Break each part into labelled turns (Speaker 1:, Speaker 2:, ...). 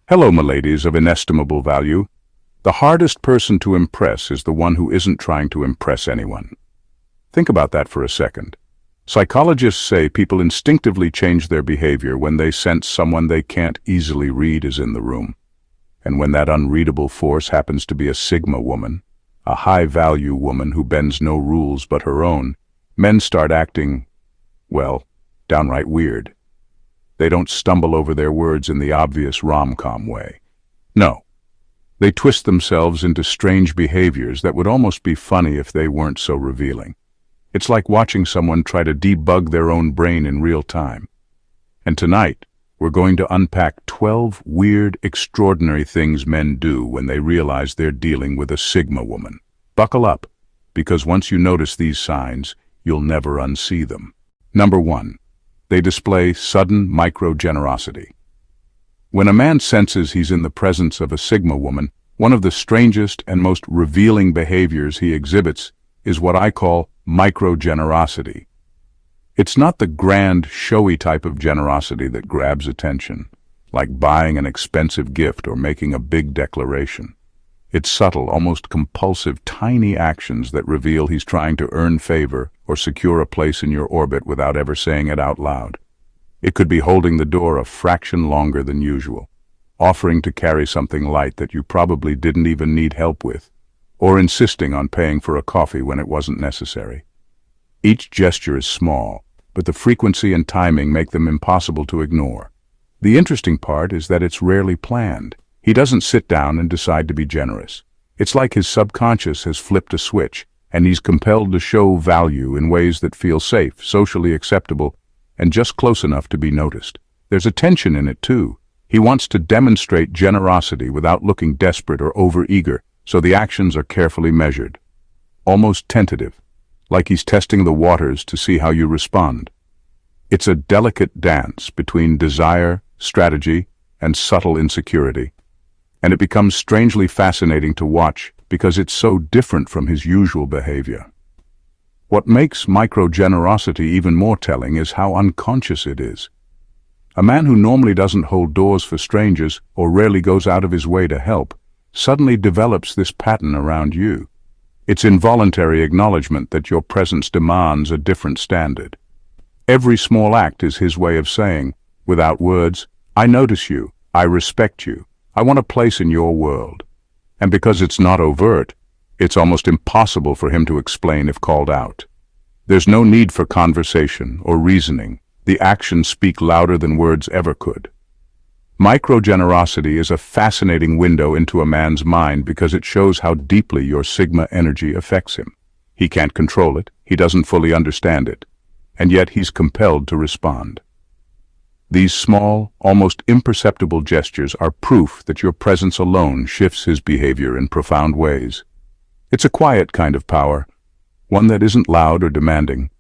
Speaker 1: Hello, miladies of inestimable value. The hardest person to impress is the one who isn't trying to impress anyone. Think about that for a second. Psychologists say people instinctively change their behavior when they sense someone they can't easily read is in the room. And when that unreadable force happens to be a Sigma woman, a high-value woman who bends no rules but her own, men start acting, well, downright weird. They don't stumble over their words in the obvious rom-com way. No. They twist themselves into strange behaviors that would almost be funny if they weren't so revealing. It's like watching someone try to debug their own brain in real time. And tonight, we're going to unpack 12 weird, extraordinary things men do when they realize they're dealing with a Sigma woman. Buckle up, because once you notice these signs, you'll never unsee them. Number 1. They display sudden microgenerosity. When a man senses he's in the presence of a Sigma woman, one of the strangest and most revealing behaviors he exhibits is what I call microgenerosity. It's not the grand, showy type of generosity that grabs attention, like buying an expensive gift or making a big declaration. It's subtle, almost compulsive, tiny actions that reveal he's trying to earn favor or secure a place in your orbit without ever saying it out loud. It could be holding the door a fraction longer than usual, offering to carry something light that you probably didn't even need help with, or insisting on paying for a coffee when it wasn't necessary. Each gesture is small, but the frequency and timing make them impossible to ignore. The interesting part is that it's rarely planned. He doesn't sit down and decide to be generous. It's like his subconscious has flipped a switch, and he's compelled to show value in ways that feel safe, socially acceptable, and just close enough to be noticed. There's a tension in it, too. He wants to demonstrate generosity without looking desperate or overeager, so the actions are carefully measured, almost tentative, like he's testing the waters to see how you respond. It's a delicate dance between desire, strategy, and subtle insecurity. And it becomes strangely fascinating to watch because it's so different from his usual behavior. What makes microgenerosity even more telling is how unconscious it is. A man who normally doesn't hold doors for strangers or rarely goes out of his way to help suddenly develops this pattern around you. It's involuntary acknowledgement that your presence demands a different standard. Every small act is his way of saying, without words, I notice you, I respect you, I want a place in your world. And because it's not overt, it's almost impossible for him to explain if called out. There's no need for conversation or reasoning. The actions speak louder than words ever could. Microgenerosity is a fascinating window into a man's mind because it shows how deeply your Sigma energy affects him. He can't control it, he doesn't fully understand it, and yet he's compelled to respond. These small, almost imperceptible gestures are proof that your presence alone shifts his behavior in profound ways. It's a quiet kind of power, one that isn't loud or demanding,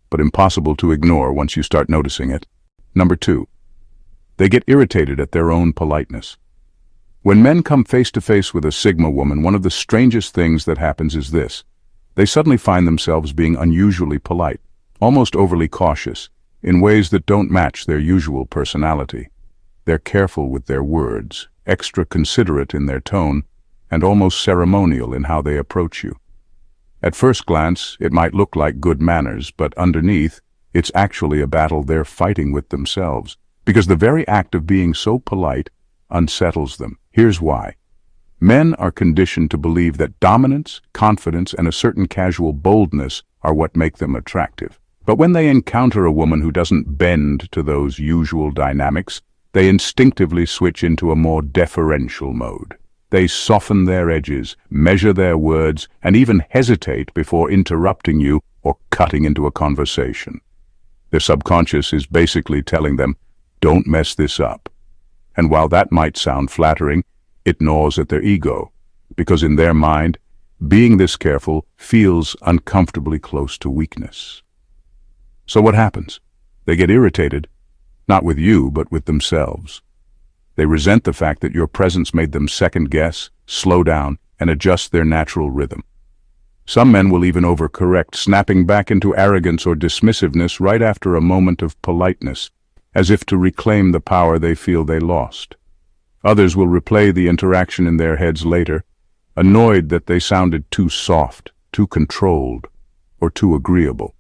Speaker 1: but impossible to ignore once you start noticing it. Number 2. They get irritated at their own politeness. When men come face to face with a Sigma woman, one of the strangest things that happens is this. They suddenly find themselves being unusually polite, almost overly cautious, in ways that don't match their usual personality. They're careful with their words, extra considerate in their tone, and almost ceremonial in how they approach you. At first glance, it might look like good manners, but underneath, it's actually a battle they're fighting with themselves, because the very act of being so polite unsettles them. Here's why. Men are conditioned to believe that dominance, confidence, and a certain casual boldness are what make them attractive. But when they encounter a woman who doesn't bend to those usual dynamics, they instinctively switch into a more deferential mode. They soften their edges, measure their words, and even hesitate before interrupting you or cutting into a conversation. Their subconscious is basically telling them, don't mess this up. And while that might sound flattering, it gnaws at their ego, because in their mind, being this careful feels uncomfortably close to weakness. So what happens? They get irritated, not with you, but with themselves. They resent the fact that your presence made them second-guess, slow down, and adjust their natural rhythm. Some men will even overcorrect, snapping back into arrogance or dismissiveness right after a moment of politeness, as if to reclaim the power they feel they lost. Others will replay the interaction in their heads later, annoyed that they sounded too soft, too controlled, or too agreeable.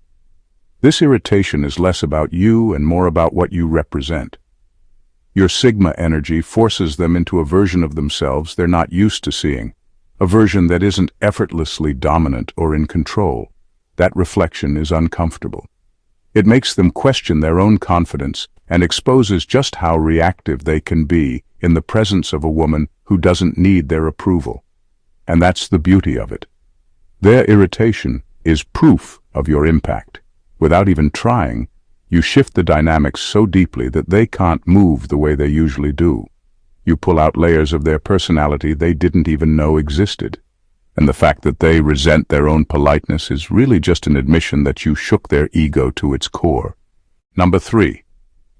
Speaker 1: This irritation is less about you and more about what you represent. Your sigma energy forces them into a version of themselves they're not used to seeing, a version that isn't effortlessly dominant or in control. That reflection is uncomfortable. It makes them question their own confidence and exposes just how reactive they can be in the presence of a woman who doesn't need their approval. And that's the beauty of it. Their irritation is proof of your impact. Without even trying, you shift the dynamics so deeply that they can't move the way they usually do. You pull out layers of their personality they didn't even know existed. And the fact that they resent their own politeness is really just an admission that you shook their ego to its core. Number 3.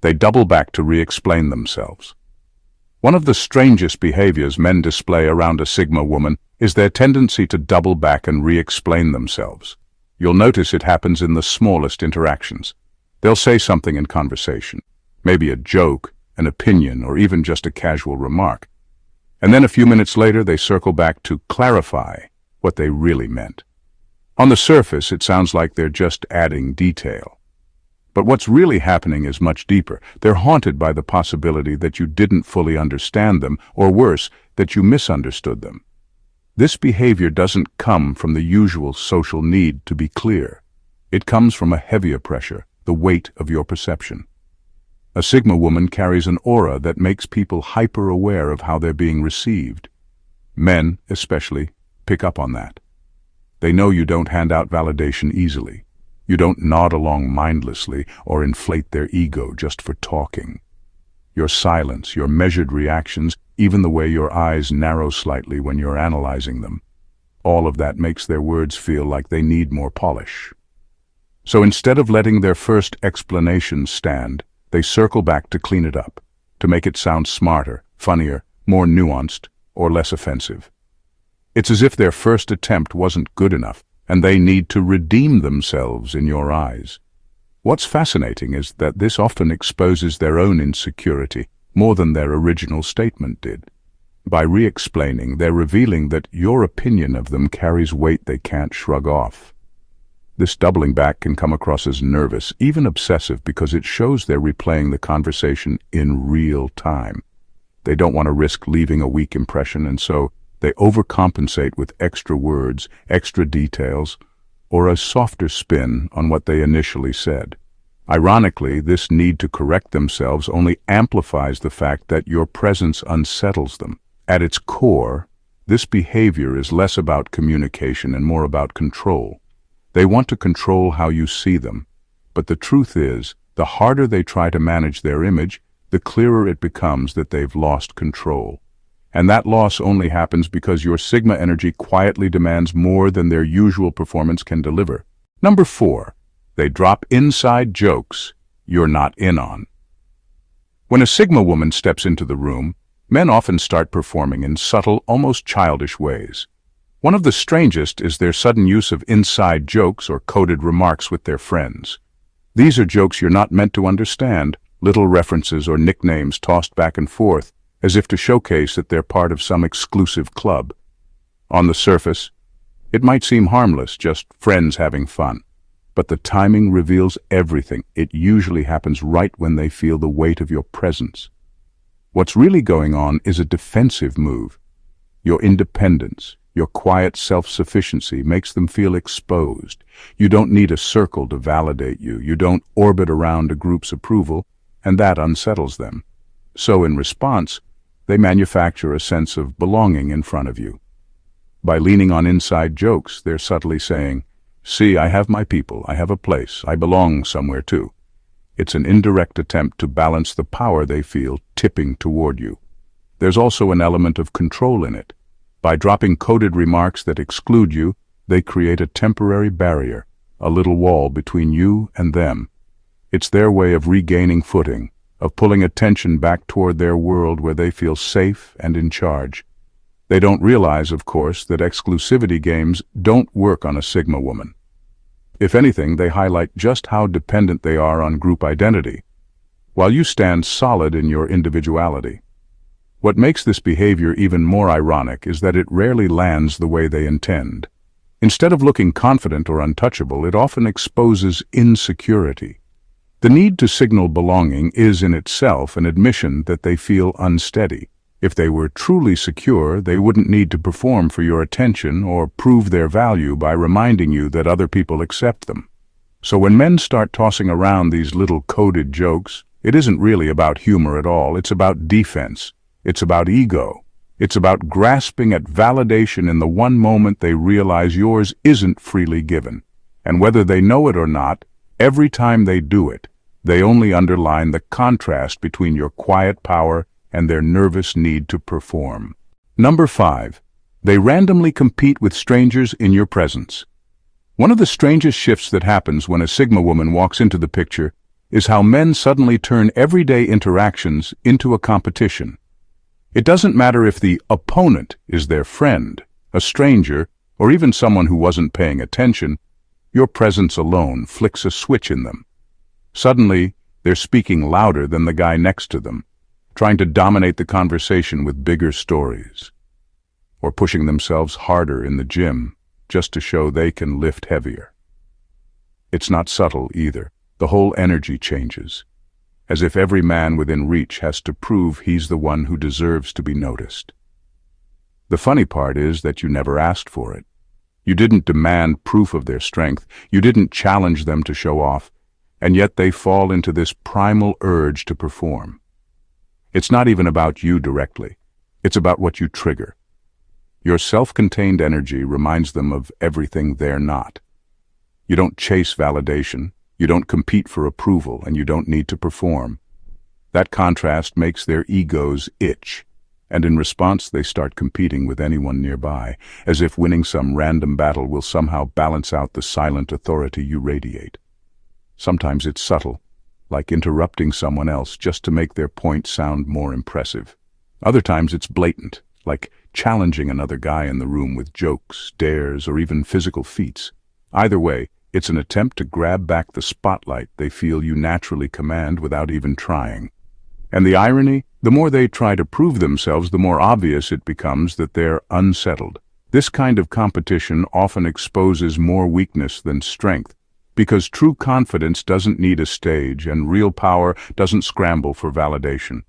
Speaker 1: They double back to re-explain themselves. One of the strangest behaviors men display around a Sigma woman is their tendency to double back and re-explain themselves. You'll notice it happens in the smallest interactions. They'll say something in conversation, maybe a joke, an opinion, or even just a casual remark. And then a few minutes later they circle back to clarify what they really meant. On the surface, it sounds like they're just adding detail. But what's really happening is much deeper. They're haunted by the possibility that you didn't fully understand them, or worse, that you misunderstood them. This behavior doesn't come from the usual social need to be clear. It comes from a heavier pressure, the weight of your perception. A Sigma woman carries an aura that makes people hyper-aware of how they're being received. Men, especially, pick up on that. They know you don't hand out validation easily. You don't nod along mindlessly or inflate their ego just for talking. Your silence, your measured reactions, even the way your eyes narrow slightly when you're analyzing them, all of that makes their words feel like they need more polish. So instead of letting their first explanation stand, they circle back to clean it up, to make it sound smarter, funnier, more nuanced, or less offensive. It's as if their first attempt wasn't good enough, and they need to redeem themselves in your eyes. What's fascinating is that this often exposes their own insecurity more than their original statement did. By re-explaining, they're revealing that your opinion of them carries weight they can't shrug off. This doubling back can come across as nervous, even obsessive, because it shows they're replaying the conversation in real time. They don't want to risk leaving a weak impression, and so they overcompensate with extra words, extra details, or a softer spin on what they initially said. Ironically, this need to correct themselves only amplifies the fact that your presence unsettles them. At its core, this behavior is less about communication and more about control. They want to control how you see them, but the truth is, the harder they try to manage their image, the clearer it becomes that they've lost control. And that loss only happens because your Sigma energy quietly demands more than their usual performance can deliver. Number 4. They drop inside jokes you're not in on. When a Sigma woman steps into the room, men often start performing in subtle, almost childish ways. One of the strangest is their sudden use of inside jokes or coded remarks with their friends. These are jokes you're not meant to understand, little references or nicknames tossed back and forth, as if to showcase that they're part of some exclusive club. On the surface, it might seem harmless, just friends having fun. But the timing reveals everything. It usually happens right when they feel the weight of your presence. What's really going on is a defensive move. Your independence, your quiet self-sufficiency makes them feel exposed. You don't need a circle to validate you. You don't orbit around a group's approval, and that unsettles them. So in response, they manufacture a sense of belonging in front of you. By leaning on inside jokes, they're subtly saying, "See, I have my people, I have a place, I belong somewhere too." It's an indirect attempt to balance the power they feel tipping toward you. There's also an element of control in it. By dropping coded remarks that exclude you, they create a temporary barrier, a little wall between you and them. It's their way of regaining footing, of pulling attention back toward their world where they feel safe and in charge. They don't realize, of course, that exclusivity games don't work on a Sigma woman. If anything, they highlight just how dependent they are on group identity, while you stand solid in your individuality. What makes this behavior even more ironic is that it rarely lands the way they intend. Instead of looking confident or untouchable, it often exposes insecurity. The need to signal belonging is in itself an admission that they feel unsteady. If they were truly secure, they wouldn't need to perform for your attention or prove their value by reminding you that other people accept them. So when men start tossing around these little coded jokes, it isn't really about humor at all. It's about defense. It's about ego. It's about grasping at validation in the one moment they realize yours isn't freely given. And whether they know it or not, every time they do it, they only underline the contrast between your quiet power and their nervous need to perform. Number 5. They randomly compete with strangers in your presence. One of the strangest shifts that happens when a Sigma woman walks into the picture is how men suddenly turn everyday interactions into a competition. It doesn't matter if the opponent is their friend, a stranger, or even someone who wasn't paying attention. Your presence alone flicks a switch in them. Suddenly, they're speaking louder than the guy next to them, trying to dominate the conversation with bigger stories, or pushing themselves harder in the gym just to show they can lift heavier. It's not subtle either. The whole energy changes, as if every man within reach has to prove he's the one who deserves to be noticed. The funny part is that you never asked for it. You didn't demand proof of their strength. You didn't challenge them to show off, and yet they fall into this primal urge to perform. It's not even about you directly. It's about what you trigger. Your self-contained energy reminds them of everything they're not. You don't chase validation. You don't compete for approval, and you don't need to perform. That contrast makes their egos itch, and in response they start competing with anyone nearby, as if winning some random battle will somehow balance out the silent authority you radiate. Sometimes it's subtle, like interrupting someone else just to make their point sound more impressive. Other times it's blatant, like challenging another guy in the room with jokes, dares, or even physical feats. Either way, it's an attempt to grab back the spotlight they feel you naturally command without even trying. And the irony, the more they try to prove themselves, the more obvious it becomes that they're unsettled. This kind of competition often exposes more weakness than strength, because true confidence doesn't need a stage and real power doesn't scramble for validation.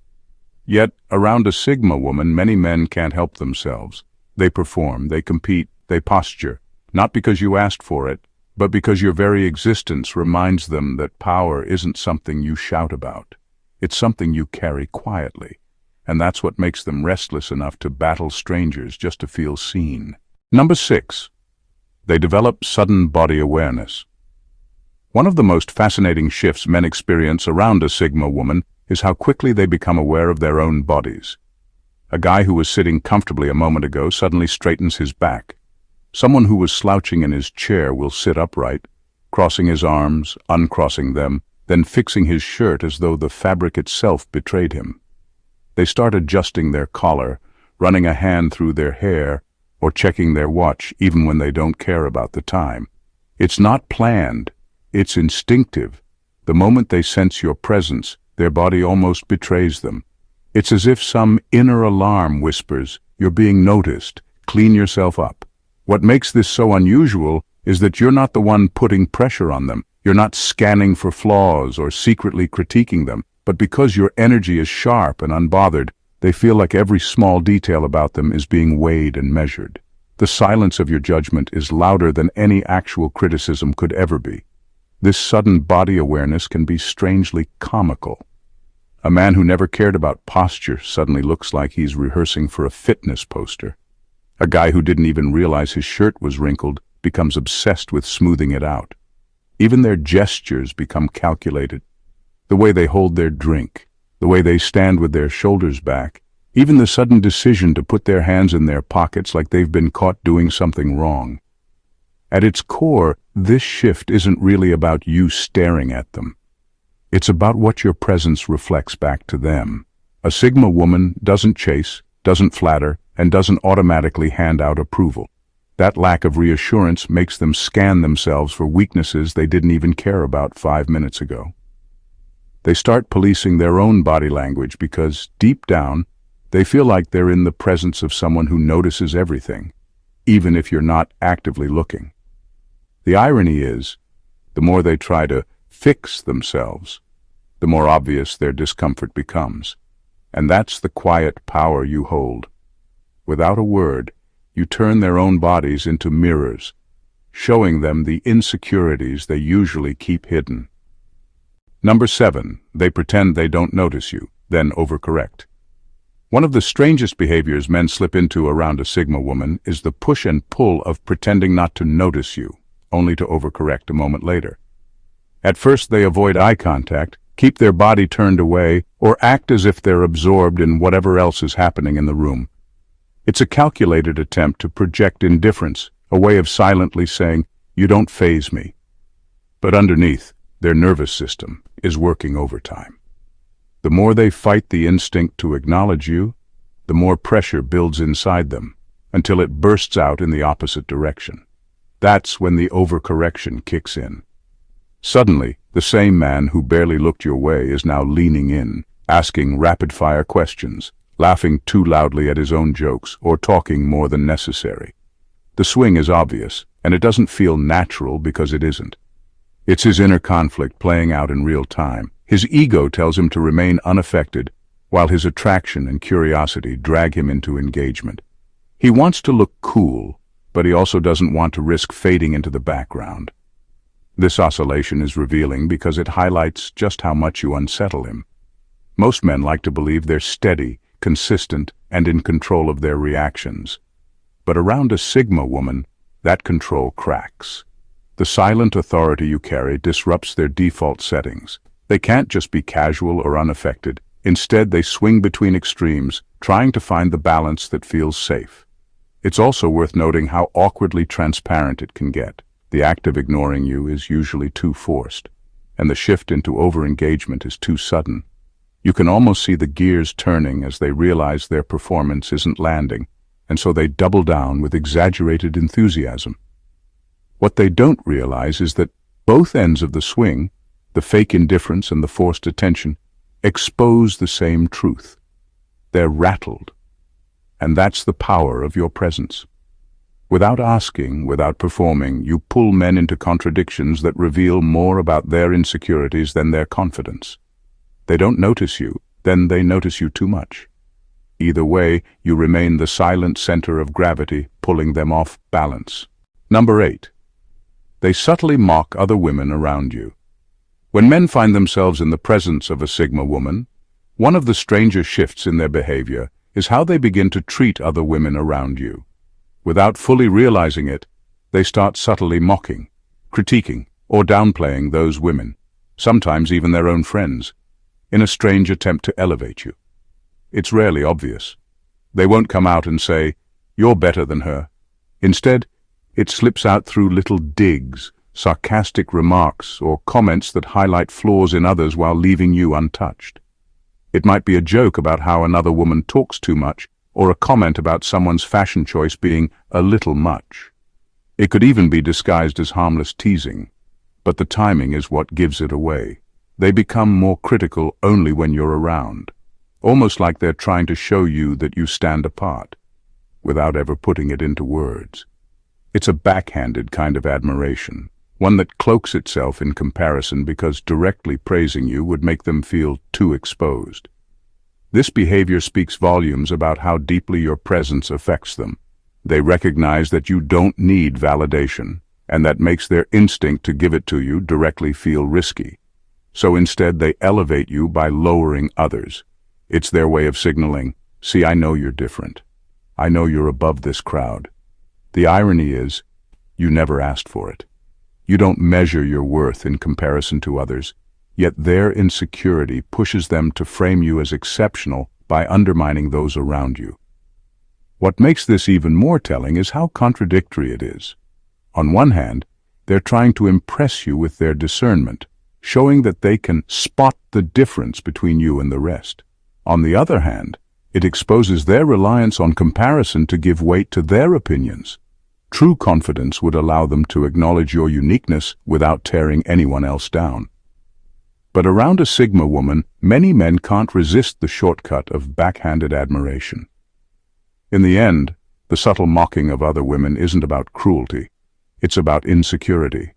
Speaker 1: Yet, around a Sigma woman, many men can't help themselves. They perform, they compete, they posture, not because you asked for it, but because your very existence reminds them that power isn't something you shout about. It's something you carry quietly, and that's what makes them restless enough to battle strangers just to feel seen. Number 6. They develop sudden body awareness. One of the most fascinating shifts men experience around a Sigma woman is how quickly they become aware of their own bodies. A guy who was sitting comfortably a moment ago suddenly straightens his back. Someone who was slouching in his chair will sit upright, crossing his arms, uncrossing them, then fixing his shirt as though the fabric itself betrayed him. They start adjusting their collar, running a hand through their hair, or checking their watch even when they don't care about the time. It's not planned, it's instinctive. The moment they sense your presence, their body almost betrays them. It's as if some inner alarm whispers, "You're being noticed, clean yourself up." What makes this so unusual is that you're not the one putting pressure on them. You're not scanning for flaws or secretly critiquing them, but because your energy is sharp and unbothered, they feel like every small detail about them is being weighed and measured. The silence of your judgment is louder than any actual criticism could ever be. This sudden body awareness can be strangely comical. A man who never cared about posture suddenly looks like he's rehearsing for a fitness poster. A guy who didn't even realize his shirt was wrinkled becomes obsessed with smoothing it out. Even their gestures become calculated. The way they hold their drink, the way they stand with their shoulders back, even the sudden decision to put their hands in their pockets like they've been caught doing something wrong. At its core, this shift isn't really about you staring at them. It's about what your presence reflects back to them. A Sigma woman doesn't chase, doesn't flatter, and doesn't automatically hand out approval. That lack of reassurance makes them scan themselves for weaknesses they didn't even care about 5 minutes ago. They start policing their own body language because, deep down, They feel like they're in the presence of someone who notices everything, even if you're not actively looking. The irony is, the more they try to fix themselves, the more obvious their discomfort becomes. And that's the quiet power you hold. Without a word, you turn their own bodies into mirrors, showing them the insecurities they usually keep hidden. Number 7, they pretend they don't notice you, then overcorrect. One of the strangest behaviors men slip into around a Sigma woman is the push and pull of pretending not to notice you, only to overcorrect a moment later. At first they avoid eye contact, keep their body turned away, or act as if they're absorbed in whatever else is happening in the room. It's a calculated attempt to project indifference, a way of silently saying, "You don't faze me." But underneath, their nervous system is working overtime. The more they fight the instinct to acknowledge you, the more pressure builds inside them, until it bursts out in the opposite direction. That's when the overcorrection kicks in. Suddenly, the same man who barely looked your way is now leaning in, asking rapid-fire questions, laughing too loudly at his own jokes, or talking more than necessary. The swing is obvious, and it doesn't feel natural because it isn't. It's his inner conflict playing out in real time. His ego tells him to remain unaffected, while his attraction and curiosity drag him into engagement. He wants to look cool, but he also doesn't want to risk fading into the background. This oscillation is revealing because it highlights just how much you unsettle him. Most men like to believe they're steady, consistent, and in control of their reactions. But around a Sigma woman, that control cracks. The silent authority you carry disrupts their default settings. They can't just be casual or unaffected. Instead, they swing between extremes, trying to find the balance that feels safe. It's also worth noting how awkwardly transparent it can get. The act of ignoring you is usually too forced, and the shift into overengagement is too sudden. You can almost see the gears turning as they realize their performance isn't landing, and so they double down with exaggerated enthusiasm. What they don't realize is that both ends of the swing, the fake indifference and the forced attention, expose the same truth. They're rattled. And that's the power of your presence. Without asking, without performing, you pull men into contradictions that reveal more about their insecurities than their confidence. They don't notice you, then they notice you too much. Either way, you remain the silent center of gravity, pulling them off balance. Number 8. They subtly mock other women around you. When men find themselves in the presence of a Sigma woman, one of the stranger shifts in their behavior is how they begin to treat other women around you. Without fully realizing it, they start subtly mocking, critiquing, or downplaying those women, sometimes even their own friends, in a strange attempt to elevate you. It's rarely obvious. They won't come out and say, "You're better than her." Instead, it slips out through little digs, sarcastic remarks, or comments that highlight flaws in others while leaving you untouched. It might be a joke about how another woman talks too much, or a comment about someone's fashion choice being a little much. It could even be disguised as harmless teasing, but the timing is what gives it away. They become more critical only when you're around, almost like they're trying to show you that you stand apart, without ever putting it into words. It's a backhanded kind of admiration, one that cloaks itself in comparison because directly praising you would make them feel too exposed. This behavior speaks volumes about how deeply your presence affects them. They recognize that you don't need validation, and that makes their instinct to give it to you directly feel risky. So instead they elevate you by lowering others. It's their way of signaling, "See, I know you're different. I know you're above this crowd." The irony is, you never asked for it. You don't measure your worth in comparison to others, yet their insecurity pushes them to frame you as exceptional by undermining those around you. What makes this even more telling is how contradictory it is. On one hand, they're trying to impress you with their discernment, showing that they can spot the difference between you and the rest. On the other hand, it exposes their reliance on comparison to give weight to their opinions. True confidence would allow them to acknowledge your uniqueness without tearing anyone else down. But around a Sigma woman, many men can't resist the shortcut of backhanded admiration. In the end, the subtle mocking of other women isn't about cruelty. It's about insecurity.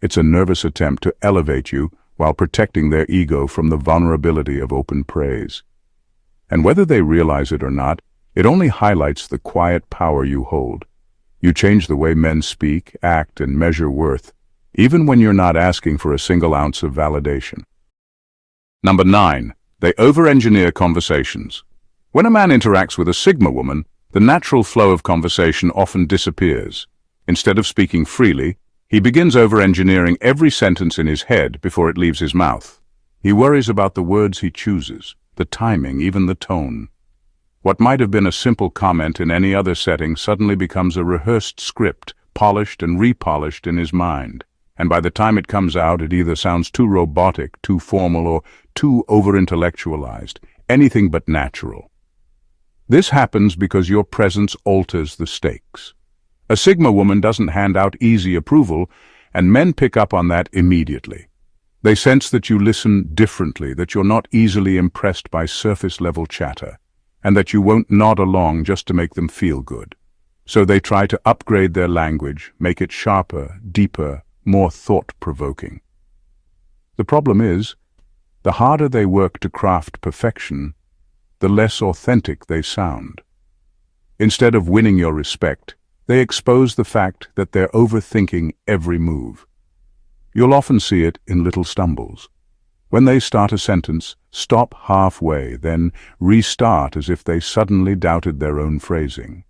Speaker 1: It's a nervous attempt to elevate you while protecting their ego from the vulnerability of open praise. And whether they realize it or not, it only highlights the quiet power you hold. You change the way men speak, act, and measure worth, even when you're not asking for a single ounce of validation. Number 9. They overengineer conversations. When a man interacts with a Sigma woman, the natural flow of conversation often disappears. Instead of speaking freely, he begins overengineering every sentence in his head before it leaves his mouth. He worries about the words he chooses, the timing, even the tone. What might have been a simple comment in any other setting suddenly becomes a rehearsed script, polished and repolished in his mind. And by the time it comes out, it either sounds too robotic, too formal, or too over-intellectualized, anything but natural. This happens because your presence alters the stakes. A Sigma woman doesn't hand out easy approval, and men pick up on that immediately. They sense that you listen differently, that you're not easily impressed by surface-level chatter, and that you won't nod along just to make them feel good. So they try to upgrade their language, make it sharper, deeper, more thought-provoking. The problem is, the harder they work to craft perfection, the less authentic they sound. Instead of winning your respect, they expose the fact that they're overthinking every move. You'll often see it in little stumbles. When they start a sentence, stop halfway, then restart as if they suddenly doubted their own phrasing.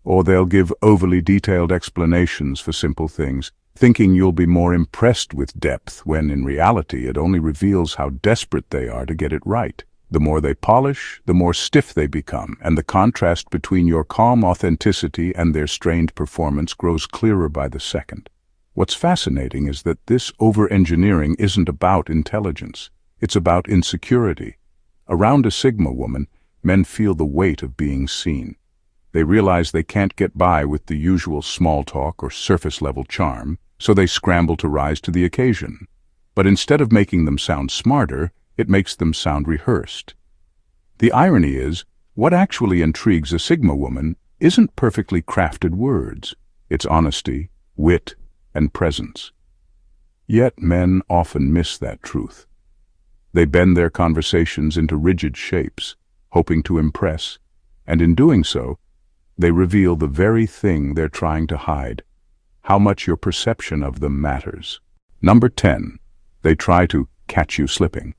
Speaker 1: Or they'll give overly detailed explanations for simple things, thinking you'll be more impressed with depth, when in reality it only reveals how desperate they are to get it right. The more they polish, the more stiff they become, and the contrast between your calm authenticity and their strained performance grows clearer by the second. What's fascinating is that this over-engineering isn't about intelligence. It's about insecurity. Around a Sigma woman, men feel the weight of being seen. They realize they can't get by with the usual small talk or surface-level charm, so they scramble to rise to the occasion. But instead of making them sound smarter, it makes them sound rehearsed. The irony is, what actually intrigues a Sigma woman isn't perfectly crafted words. It's honesty, wit, and presence. Yet men often miss that truth. They bend their conversations into rigid shapes, hoping to impress, and in doing so, they reveal the very thing they're trying to hide, how much your perception of them matters. Number 10. They try to catch you slipping.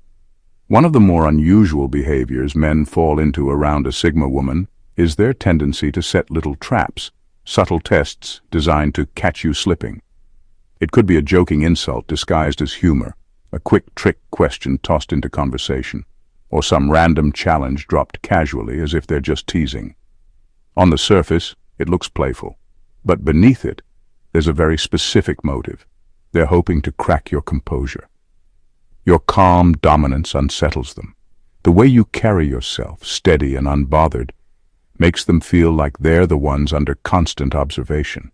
Speaker 1: One of the more unusual behaviors men fall into around a Sigma woman is their tendency to set little traps, subtle tests designed to catch you slipping. It could be a joking insult disguised as humor, a quick trick question tossed into conversation, or some random challenge dropped casually as if they're just teasing. On the surface, it looks playful, but beneath it, there's a very specific motive. They're hoping to crack your composure. Your calm dominance unsettles them. The way you carry yourself, steady and unbothered, makes them feel like they're the ones under constant observation.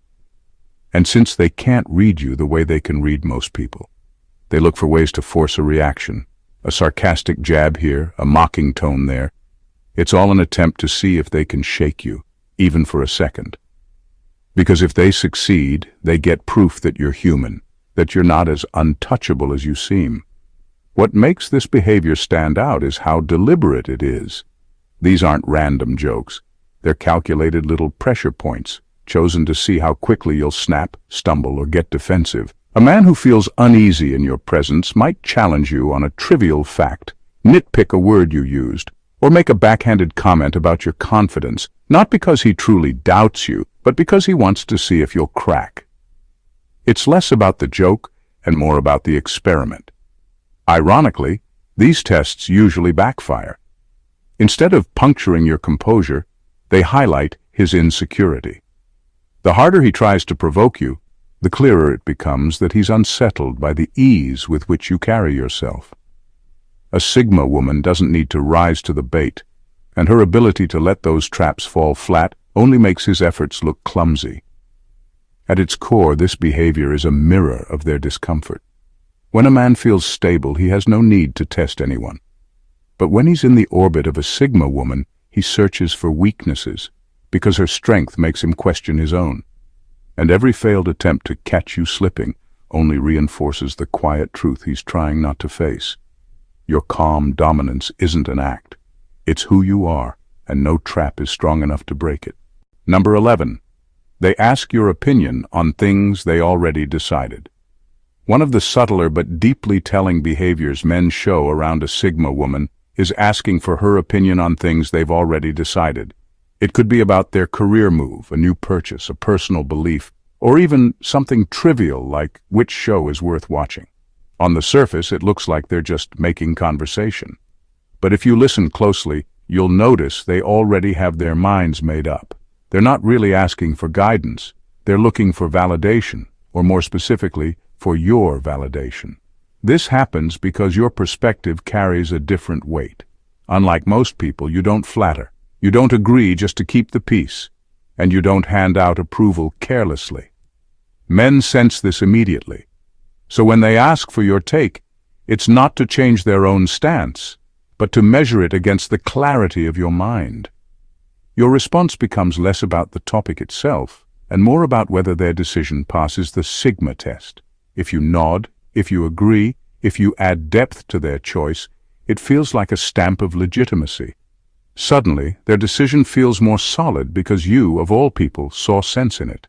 Speaker 1: And since they can't read you the way they can read most people, they look for ways to force a reaction, a sarcastic jab here, a mocking tone there. It's all an attempt to see if they can shake you, even for a second. Because if they succeed, they get proof that you're human, that you're not as untouchable as you seem. What makes this behavior stand out is how deliberate it is. These aren't random jokes. They're calculated little pressure points, chosen to see how quickly you'll snap, stumble, or get defensive. A man who feels uneasy in your presence might challenge you on a trivial fact, nitpick a word you used, or make a backhanded comment about your confidence, not because he truly doubts you, but because he wants to see if you'll crack. It's less about the joke and more about the experiment. Ironically, these tests usually backfire. Instead of puncturing your composure, they highlight his insecurity. The harder he tries to provoke you, the clearer it becomes that he's unsettled by the ease with which you carry yourself. A Sigma woman doesn't need to rise to the bait, and her ability to let those traps fall flat only makes his efforts look clumsy. At its core, this behavior is a mirror of their discomfort. When a man feels stable, he has no need to test anyone. But when he's in the orbit of a Sigma woman, he searches for weaknesses, because her strength makes him question his own. And every failed attempt to catch you slipping only reinforces the quiet truth he's trying not to face. Your calm dominance isn't an act. It's who you are, and no trap is strong enough to break it. Number 11. They ask your opinion on things they already decided. One of the subtler but deeply telling behaviors men show around a Sigma woman is asking for her opinion on things they've already decided. It could be about their career move, a new purchase, a personal belief, or even something trivial like which show is worth watching. On the surface, it looks like they're just making conversation. But if you listen closely, you'll notice they already have their minds made up. They're not really asking for guidance. They're looking for validation, or more specifically, for your validation. This happens because your perspective carries a different weight. Unlike most people, you don't flatter. You don't agree just to keep the peace, and you don't hand out approval carelessly. Men sense this immediately. So when they ask for your take, it's not to change their own stance, but to measure it against the clarity of your mind. Your response becomes less about the topic itself, and more about whether their decision passes the Sigma test. If you nod, if you agree, if you add depth to their choice, it feels like a stamp of legitimacy. Suddenly, their decision feels more solid because you, of all people, saw sense in it.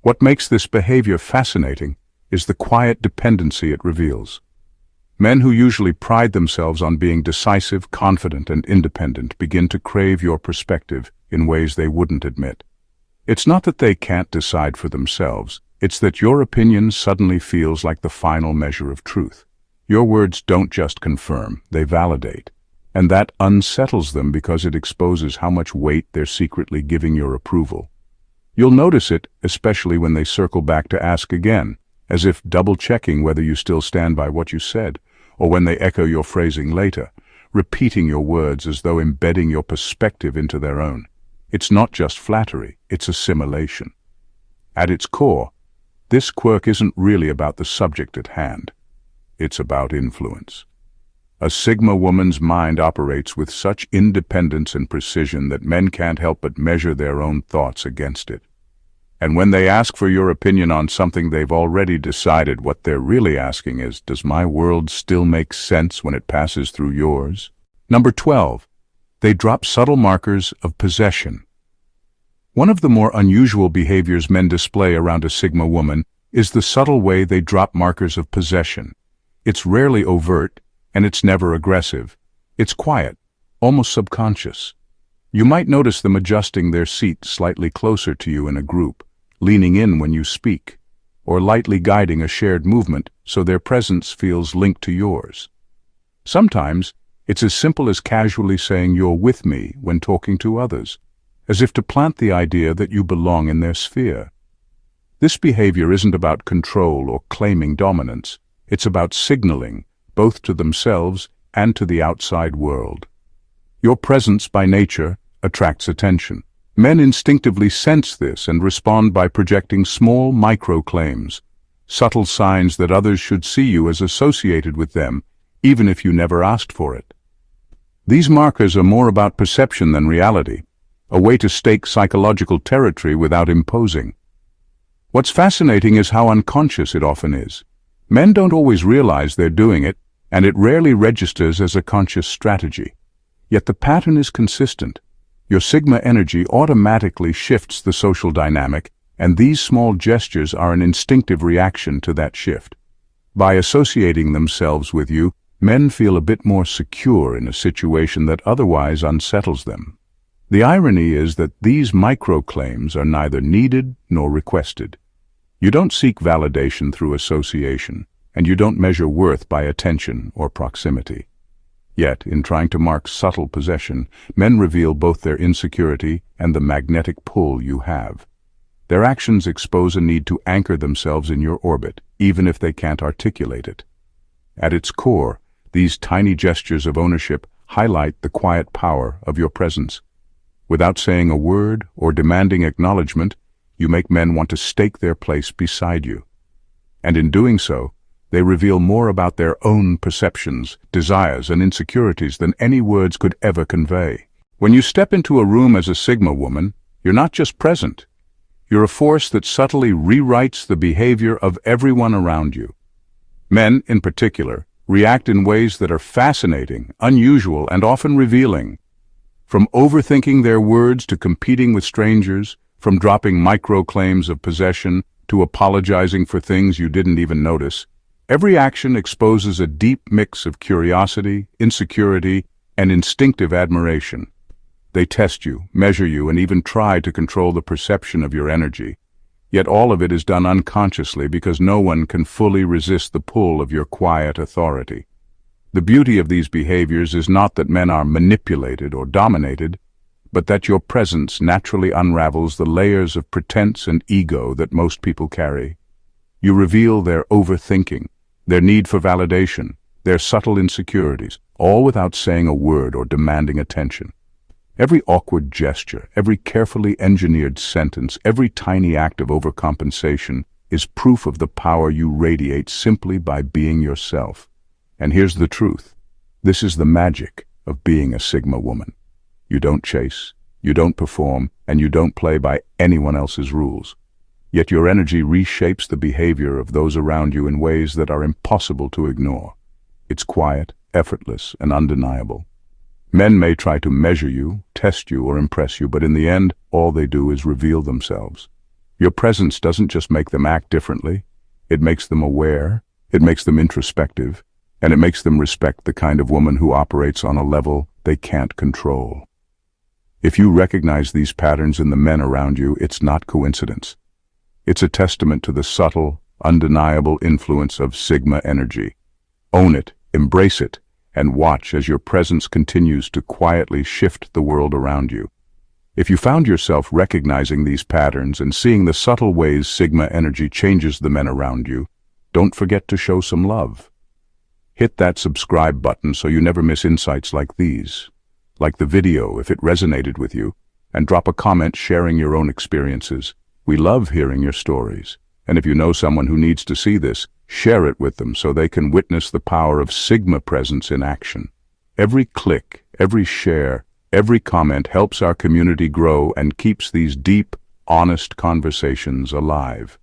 Speaker 1: What makes this behavior fascinating is the quiet dependency it reveals. Men who usually pride themselves on being decisive, confident, and independent begin to crave your perspective in ways they wouldn't admit. It's not that they can't decide for themselves, it's that your opinion suddenly feels like the final measure of truth. Your words don't just confirm, they validate. And that unsettles them because it exposes how much weight they're secretly giving your approval. You'll notice it, especially when they circle back to ask again, as if double-checking whether you still stand by what you said, or when they echo your phrasing later, repeating your words as though embedding your perspective into their own. It's not just flattery, it's assimilation. At its core, this quirk isn't really about the subject at hand. It's about influence. A Sigma woman's mind operates with such independence and precision that men can't help but measure their own thoughts against it. And when they ask for your opinion on something they've already decided, what they're really asking is, does my world still make sense when it passes through yours? Number 12. They drop subtle markers of possession. One of the more unusual behaviors men display around a Sigma woman is the subtle way they drop markers of possession. It's rarely overt, and it's never aggressive. It's quiet, almost subconscious. You might notice them adjusting their seat slightly closer to you in a group, leaning in when you speak, or lightly guiding a shared movement so their presence feels linked to yours. Sometimes, it's as simple as casually saying you're with me when talking to others, as if to plant the idea that you belong in their sphere. This behavior isn't about control or claiming dominance. It's about signaling, both to themselves and to the outside world. Your presence, by nature, attracts attention. Men instinctively sense this and respond by projecting small micro-claims, subtle signs that others should see you as associated with them, even if you never asked for it. These markers are more about perception than reality, a way to stake psychological territory without imposing. What's fascinating is how unconscious it often is. Men don't always realize they're doing it, and it rarely registers as a conscious strategy. Yet the pattern is consistent. Your Sigma energy automatically shifts the social dynamic, and these small gestures are an instinctive reaction to that shift. By associating themselves with you, men feel a bit more secure in a situation that otherwise unsettles them. The irony is that these micro-claims are neither needed nor requested. You don't seek validation through association, and you don't measure worth by attention or proximity. Yet, in trying to mark subtle possession, men reveal both their insecurity and the magnetic pull you have. Their actions expose a need to anchor themselves in your orbit, even if they can't articulate it. At its core, these tiny gestures of ownership highlight the quiet power of your presence. Without saying a word or demanding acknowledgement, you make men want to stake their place beside you. And in doing so, They reveal more about their own perceptions, desires, and insecurities than any words could ever convey. When you step into a room as a Sigma woman, you're not just present. You're a force that subtly rewrites the behavior of everyone around you. Men, in particular, react in ways that are fascinating, unusual, and often revealing. From overthinking their words to competing with strangers, from dropping micro-claims of possession to apologizing for things you didn't even notice, every action exposes a deep mix of curiosity, insecurity, and instinctive admiration. They test you, measure you, and even try to control the perception of your energy. Yet all of it is done unconsciously because no one can fully resist the pull of your quiet authority. The beauty of these behaviors is not that men are manipulated or dominated, but that your presence naturally unravels the layers of pretense and ego that most people carry. You reveal their overthinking, their need for validation, their subtle insecurities, all without saying a word or demanding attention. Every awkward gesture, every carefully engineered sentence, every tiny act of overcompensation is proof of the power you radiate simply by being yourself. And here's the truth. This is the magic of being a Sigma woman. You don't chase, you don't perform, and you don't play by anyone else's rules. Yet your energy reshapes the behavior of those around you in ways that are impossible to ignore. It's quiet, effortless, and undeniable. Men may try to measure you, test you, or impress you, but in the end, all they do is reveal themselves. Your presence doesn't just make them act differently. It makes them aware, it makes them introspective, and it makes them respect the kind of woman who operates on a level they can't control. If you recognize these patterns in the men around you, it's not coincidence. It's a testament to the subtle, undeniable influence of Sigma energy. Own it, embrace it, and watch as your presence continues to quietly shift the world around you. If you found yourself recognizing these patterns and seeing the subtle ways Sigma energy changes the men around you, don't forget to show some love. Hit that subscribe button so you never miss insights like these. Like the video if it resonated with you, and drop a comment sharing your own experiences. We love hearing your stories. And if you know someone who needs to see this, share it with them so they can witness the power of Sigma presence in action. Every click, every share, every comment helps our community grow and keeps these deep, honest conversations alive.